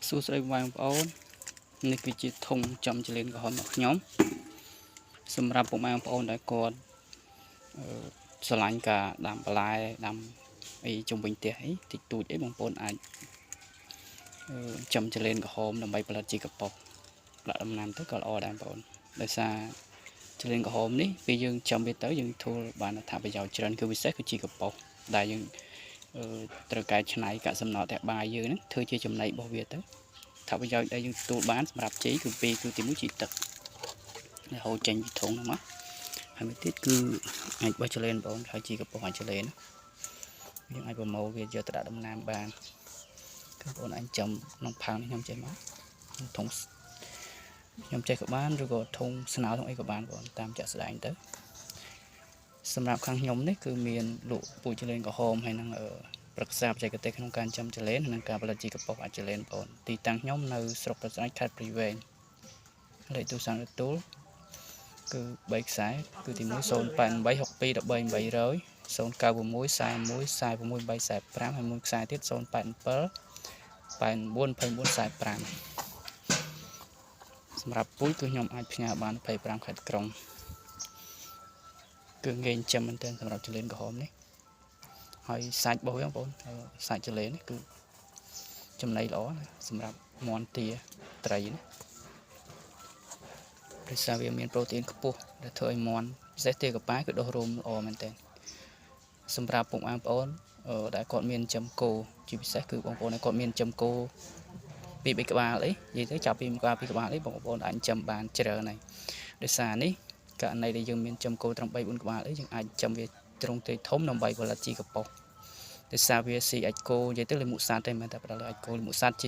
សួស្តីបងប្អូននេះគឺជាធុងចំចលៀនក្រហមរបស់ខ្ញុំសម្រាប់ពុកម៉ែបងប្អូនដែលគាត់ស្រឡាញ់ការដាំបន្លែដាំអីជុំវិញផ្ទះអីតិចតួចអីបងប្អូនអាចចំចលៀនក្រហមដើម្បីផលិតជាកប៉ុកដាក់ដំណាំទៅក៏ល្អដែរបងប្អូនដោយសារចលៀនក្រហមនេះពេលយើងចំវាទៅយើងធ្វើបានអត្ថប្រយោជន៍ច្រើនគឺពិសេសគឺជាកប៉ុកដែលយើងត្រូវកែច្នៃកាកសំណល់តែបាយយើងហ្នឹងធ្វើជាចំណីរបស់វាទៅអត្ថប្រយោជន៍ដែលយើងទទួលបានសម្រាប់ជីគឺទី1ជីទឹកដែលហូរចេញពីធុងហ្នឹងមកហើយមួយទៀតគឺអាចបោះចលៀនបងហើយជីកប៉ុកអាចចលៀនយើងអាចប្រមូលវាយកទៅដាក់ដំណាំបានគឺបងអាចចំក្នុងផើងនេះខ្ញុំចេះមកធុងខ្ញុំចេះក៏បានឬក៏ធុងស្នោធុងអីក៏បានបងតាមចាក់ស្ដែងទៅសម្រាប់ខាងខ្ញុំនេះគឺមានលក់ពូជចលៀនក្រហមហើយនឹងប្រឹក្សាបច្ចេកទេសក្នុងការចំចលៀននិងការផលិតជីកប៉ុកអាចចលៀនបងទីតាំងខ្ញុំនៅស្រុកប្រស័យខេត្តព្រៃវែងលេខទូរស័ព្ទទទួលគឺ3ខ្សែគឺទី1 088 62 13 800 096 41 46 345ហើយមួយខ្សែទៀត087 89 24 45សម្រាប់ពូជគឺខ្ញុំអាចផ្ញើបាន25ខេត្តក្រុងគឺងាយចាំមែនទែនសម្រាប់ចលៀនក្រហមនេះហើយសាច់របស់វាបងប្អូនសាច់ចលៀននេះគឺចំណីល្អណាសម្រាប់មាន់ទាត្រីណាព្រោះសារវាមានប្រូតេអ៊ីនខ្ពស់ដែលធ្វើឲ្យមាន់ពិសេសទាកាប៉ាគឺដុះរោមល្អមែនទែនសម្រាប់ពុកម៉ែបងប្អូនដែលគាត់មានចំគោជាពិសេសគឺបងប្អូនដែលគាត់មានចំគោពី3ក្បាលអីនិយាយទៅចាប់ពីក្បាល2ក្បាលអីបងប្អូនអាចចំបានច្រើនហើយដោយសារនេះករណីដែលយើងមានចំគោត្រឹម3 4ក្បាលអីយើងអាចចំវាត្រង់ទេធំដើម្បីផលិតជីកប៉ុកដោយសារវាស៊ីអាចគោនិយាយទៅលេខមុខសត្វតែមិនតែផ្ដល់ឲ្យគោលេខមុខសត្វជា